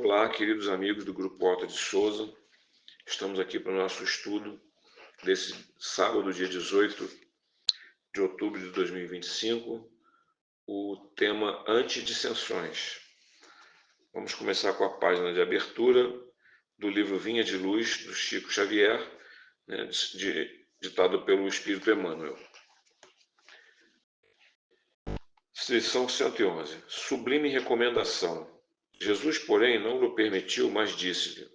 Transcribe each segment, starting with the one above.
Olá, queridos amigos do Grupo Horta de Souza. Estamos aqui para o nosso estudo desse sábado, dia 18 de outubro de 2025, o tema antidissensões. Vamos começar com a página de abertura do livro Vinha de Luz, do Chico Xavier, ditado pelo Espírito Emmanuel. Lição 111. Sublime recomendação. Jesus, porém, não lhe permitiu, mas disse-lhe: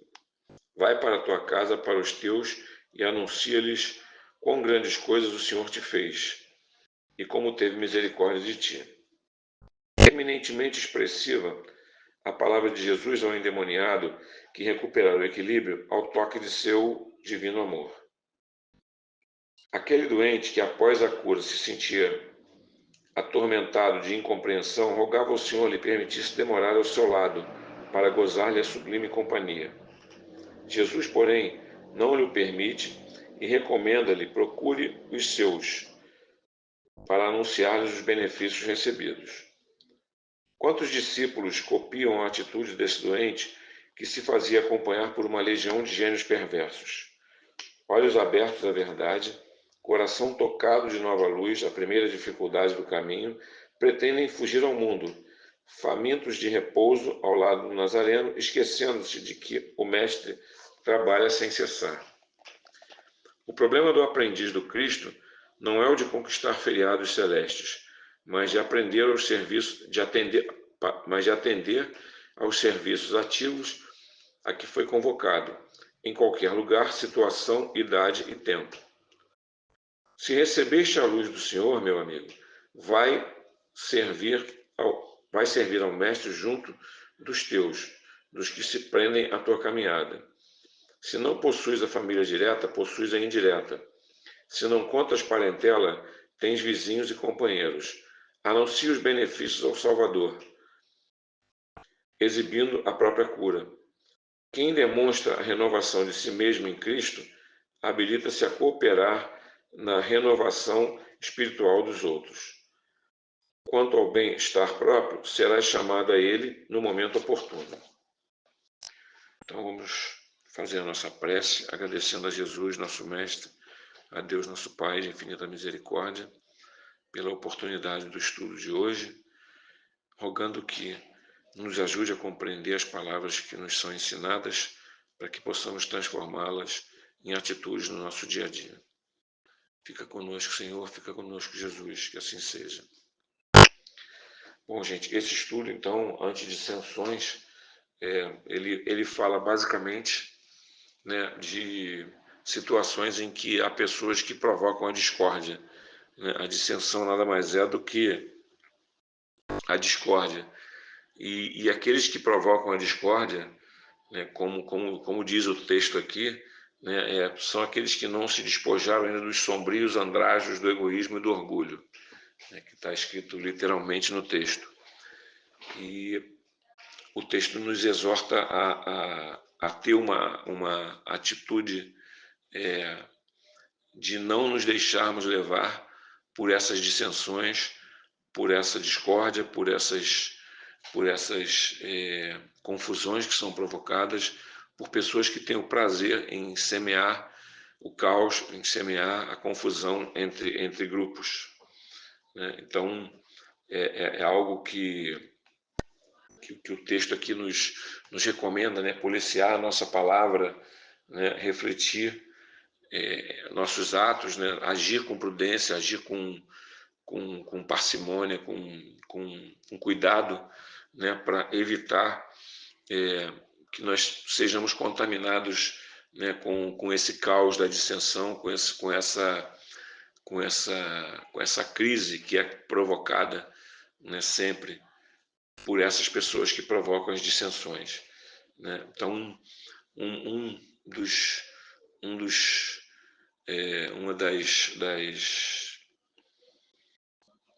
vai para a tua casa, para os teus, e anuncia-lhes quão grandes coisas o Senhor te fez, e como teve misericórdia de ti. Eminentemente expressiva, a palavra de Jesus ao endemoniado, que recuperara o equilíbrio ao toque de seu divino amor. Aquele doente que, após a cura, se sentia atormentado de incompreensão, rogava ao Senhor lhe permitisse demorar ao seu lado, para gozar-lhe a sublime companhia. Jesus, porém, não lhe o permite e recomenda-lhe procure os seus, para anunciar-lhes os benefícios recebidos. Quantos discípulos copiam a atitude desse doente que se fazia acompanhar por uma legião de gênios perversos? Olhos abertos à verdade, coração tocado de nova luz, a primeira dificuldade do caminho, pretendem fugir ao mundo, famintos de repouso ao lado do Nazareno, esquecendo-se de que o Mestre trabalha sem cessar. O problema do aprendiz do Cristo não é o de conquistar feriados celestes, mas de atender aos serviços ativos a que foi convocado, em qualquer lugar, situação, idade e tempo. Se recebeste a luz do Senhor, meu amigo, vai servir ao Mestre junto dos teus, dos que se prendem à tua caminhada. Se não possuis a família direta, possuis a indireta. Se não contas parentela, tens vizinhos e companheiros. Anuncia os benefícios ao Salvador, exibindo a própria cura. Quem demonstra a renovação de si mesmo em Cristo, habilita-se a cooperar na renovação espiritual dos outros. Quanto ao bem-estar próprio, serás chamado a ele no momento oportuno. Então vamos fazer a nossa prece, agradecendo a Jesus, nosso Mestre, a Deus, nosso Pai, de infinita misericórdia, pela oportunidade do estudo de hoje, rogando que nos ajude a compreender as palavras que nos são ensinadas, para que possamos transformá-las em atitudes no nosso dia a dia. Fica conosco, Senhor, fica conosco, Jesus, que assim seja. Bom, gente, esse estudo, então, antidissensões, ele fala basicamente, de situações em que há pessoas que provocam a discórdia. A dissensão nada mais é do que a discórdia. E aqueles que provocam a discórdia, como diz o texto aqui, são aqueles que não se despojaram ainda dos sombrios andrajos do egoísmo e do orgulho, que está escrito literalmente no texto. E o texto nos exorta a ter uma atitude de não nos deixarmos levar por essas dissensões, por essa discórdia, por essas confusões que são provocadas por pessoas que têm o prazer em semear o caos, em semear a confusão entre grupos. Então, é algo que o texto aqui nos recomenda, policiar a nossa palavra, refletir nossos atos, agir com prudência, agir com parcimônia, com cuidado, para evitar que nós sejamos contaminados com esse caos da dissensão, com essa crise que é provocada sempre por essas pessoas que provocam as dissensões. Então, uma das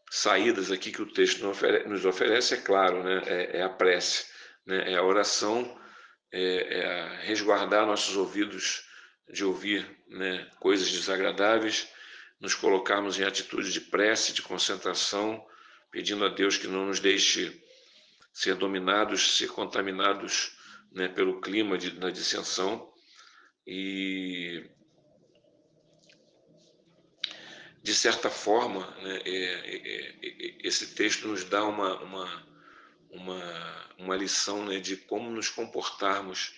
saídas aqui que o texto nos oferece, é claro, é a prece, é a oração, é resguardar nossos ouvidos de ouvir coisas desagradáveis, nos colocarmos em atitude de prece, de concentração, pedindo a Deus que não nos deixe ser dominados, ser contaminados né, pelo clima da dissensão. E, de certa forma, né, esse texto nos dá uma lição, né, de como nos comportarmos,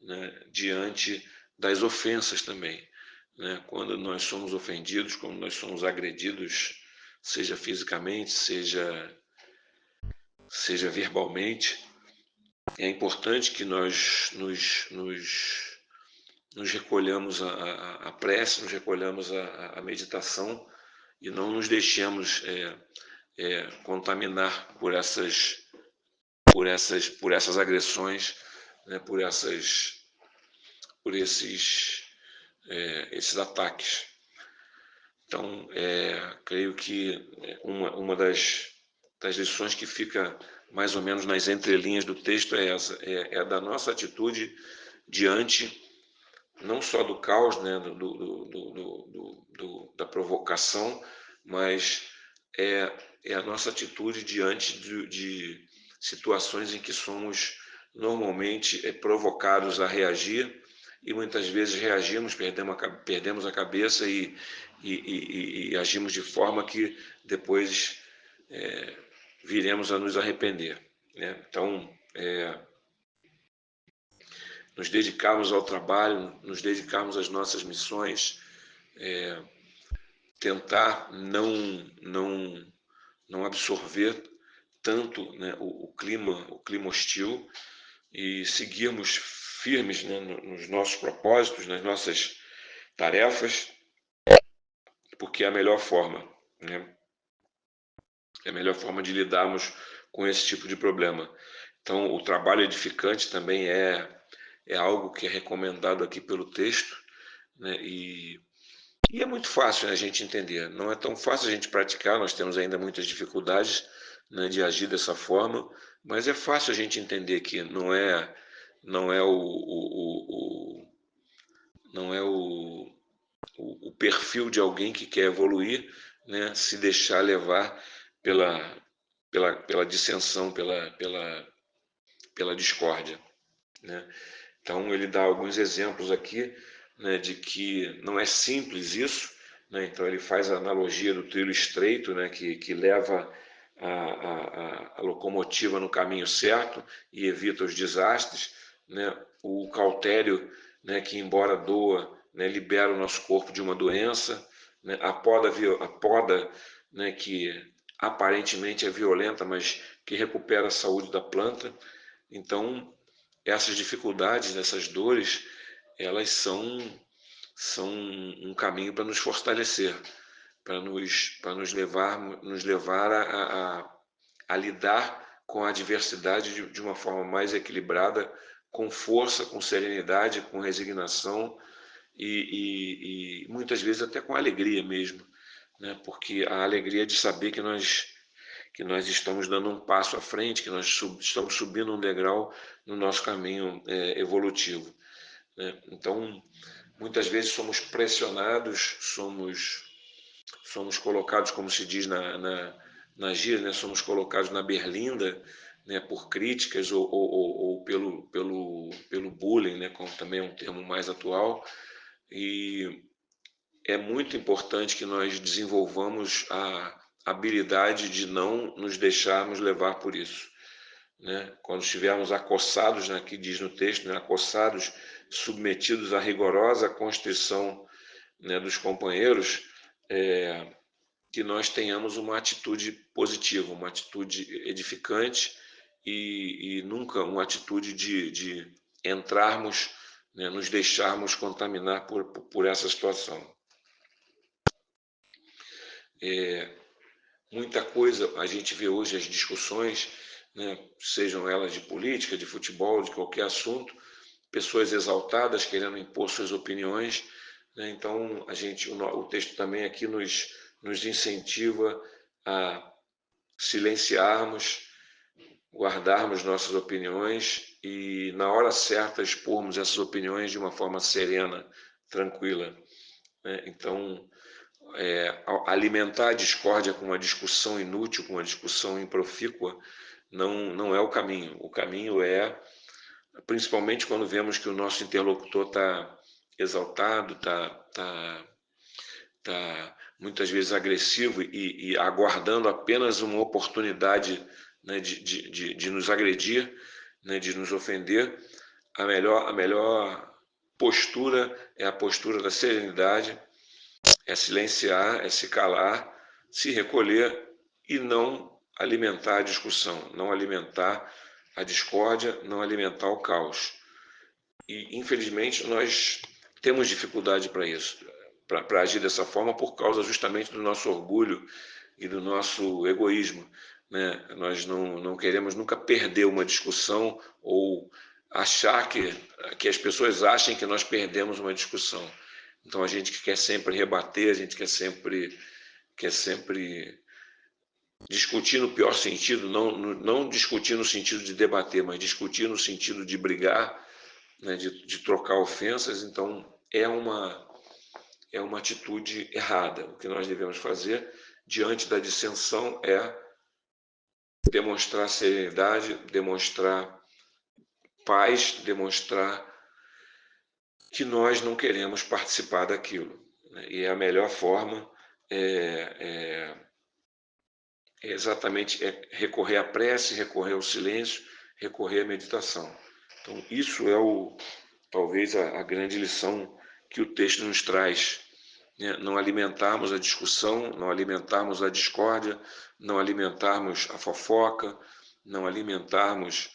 né, diante das ofensas também, né? Quando nós somos ofendidos, quando nós somos agredidos, seja fisicamente, seja verbalmente, é importante que nós nos recolhamos à prece, nos recolhamos à meditação e não nos deixemos contaminar por essas agressões, né, por esses ataques. Então, creio que uma das lições que fica mais ou menos nas entrelinhas do texto é essa, é da nossa atitude diante não só do caos, né, da provocação, mas é a nossa atitude diante de situações em que somos normalmente provocados a reagir e muitas vezes reagimos, perdemos a cabeça e agimos de forma que depois viremos a nos arrepender, né? Então, nos dedicarmos ao trabalho, nos dedicarmos às nossas missões, tentar não absorver tanto, né, o clima hostil e seguirmos firmes, né, nos nossos propósitos, nas nossas tarefas, porque é a melhor forma, né? É a melhor forma de lidarmos com esse tipo de problema. Então, o trabalho edificante também é algo que é recomendado aqui pelo texto, né? E é muito fácil, né, a gente entender. Não é tão fácil a gente praticar, nós temos ainda muitas dificuldades, né, de agir dessa forma, mas é fácil a gente entender que não é não é o perfil de alguém que quer evoluir, né, se deixar levar pela, pela dissensão, pela discórdia, né? Então ele dá alguns exemplos aqui, né, de que não é simples isso, né? Então ele faz a analogia do trilho estreito, né, que leva a locomotiva no caminho certo e evita os desastres, né? O cautério, né, que embora doa, né, libera o nosso corpo de uma doença, né? A poda, né, que aparentemente é violenta, mas que recupera a saúde da planta. Então, essas dificuldades, essas dores, elas são um caminho para nos fortalecer, para nos levar a lidar com a adversidade de uma forma mais equilibrada, com força, com serenidade, com resignação e muitas vezes até com alegria mesmo, né? Porque a alegria de saber que nós estamos dando um passo à frente, que nós estamos subindo um degrau no nosso caminho evolutivo, né? Então, muitas vezes somos pressionados, somos colocados, como se diz na gíria, né? Somos colocados na berlinda, né? Por críticas ou pelo bullying, né? Como também é um termo mais atual, e é muito importante que nós desenvolvamos a habilidade de não nos deixarmos levar por isso, né? Quando estivermos acossados, né, que diz no texto, né, acossados, submetidos à rigorosa constrição, né, dos companheiros, que nós tenhamos uma atitude positiva, uma atitude edificante e nunca uma atitude de entrarmos, né, nos deixarmos contaminar por essa situação. Muita coisa a gente vê hoje, as discussões, né, sejam elas de política, de futebol, de qualquer assunto, pessoas exaltadas querendo impor suas opiniões, né? Então o texto também aqui nos incentiva a silenciarmos, guardarmos nossas opiniões e na hora certa expormos essas opiniões de uma forma serena, tranquila, né? Então, alimentar a discórdia com uma discussão inútil, com uma discussão improfícua, não é o caminho. O caminho é principalmente quando vemos que o nosso interlocutor está exaltado, está muitas vezes agressivo e aguardando apenas uma oportunidade, né, de nos agredir, né, de nos ofender. A melhor postura é a postura da serenidade, é silenciar, é se calar, se recolher e não alimentar a discussão, não alimentar a discórdia, não alimentar o caos. E, infelizmente, nós temos dificuldade para isso, para agir dessa forma por causa justamente do nosso orgulho e do nosso egoísmo, né? Nós não queremos nunca perder uma discussão ou achar que as pessoas achem que nós perdemos uma discussão. Então a gente que quer sempre rebater, a gente quer sempre discutir no pior sentido, não discutir no sentido de debater, mas discutir no sentido de brigar, né, de trocar ofensas. Então é uma atitude errada. O que nós devemos fazer diante da dissensão é demonstrar serenidade, demonstrar paz, demonstrar que nós não queremos participar daquilo, né? E a melhor forma é, exatamente recorrer à prece, recorrer ao silêncio, recorrer à meditação. Então, isso é talvez a grande lição que o texto nos traz, né? Não alimentarmos a discussão, não alimentarmos a discórdia, não alimentarmos a fofoca, não alimentarmos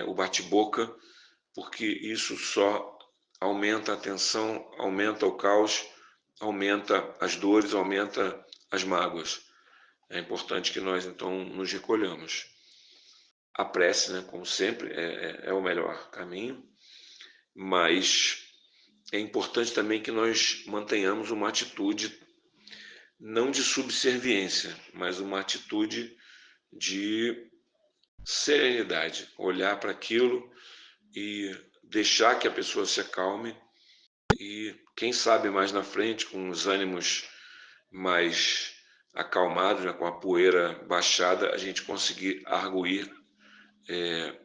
o bate-boca, porque isso só aumenta a tensão, aumenta o caos, aumenta as dores, aumenta as mágoas. É importante que nós, então, nos recolhamos. A prece, né, como sempre, é o melhor caminho, mas é importante também que nós mantenhamos uma atitude não de subserviência, mas uma atitude de serenidade, olhar para aquilo e deixar que a pessoa se acalme e, quem sabe, mais na frente, com os ânimos mais acalmados, né, com a poeira baixada, a gente conseguir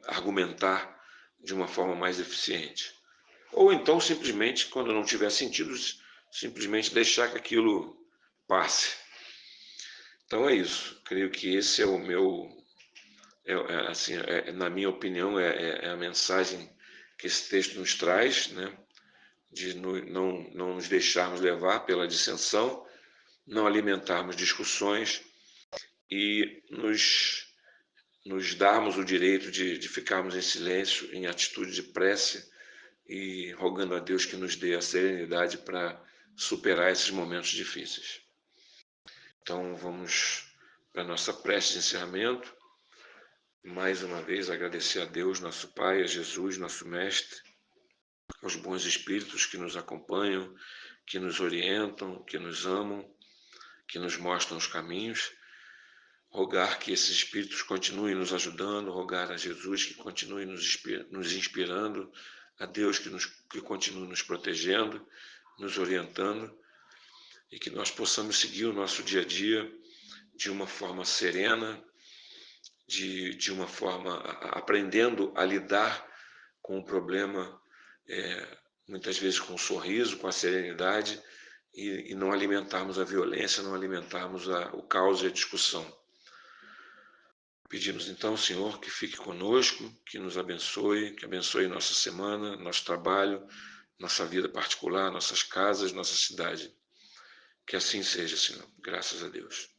argumentar de uma forma mais eficiente. Ou então, simplesmente, quando não tiver sentido, simplesmente deixar que aquilo passe. Então é isso. Creio que esse é o meu, assim, na minha opinião, é a mensagem que esse texto nos traz, né? De não nos deixarmos levar pela dissensão, não alimentarmos discussões e nos darmos o direito de ficarmos em silêncio, em atitude de prece e rogando a Deus que nos dê a serenidade para superar esses momentos difíceis. Então vamos para a nossa prece de encerramento. Mais uma vez agradecer a Deus, nosso Pai, a Jesus, nosso Mestre, aos bons espíritos que nos acompanham, que nos orientam, que nos amam, que nos mostram os caminhos. Rogar que esses espíritos continuem nos ajudando, rogar a Jesus que continue nos inspirando, a Deus que continue nos protegendo, nos orientando, e que nós possamos seguir o nosso dia a dia de uma forma serena, de uma forma aprendendo a lidar com o problema, muitas vezes com um sorriso, com a serenidade, e não alimentarmos a violência, não alimentarmos o caos e a discussão. Pedimos então, Senhor, que fique conosco, que nos abençoe, que abençoe nossa semana, nosso trabalho, nossa vida particular, nossas casas, nossa cidade. Que assim seja, Senhor. Graças a Deus.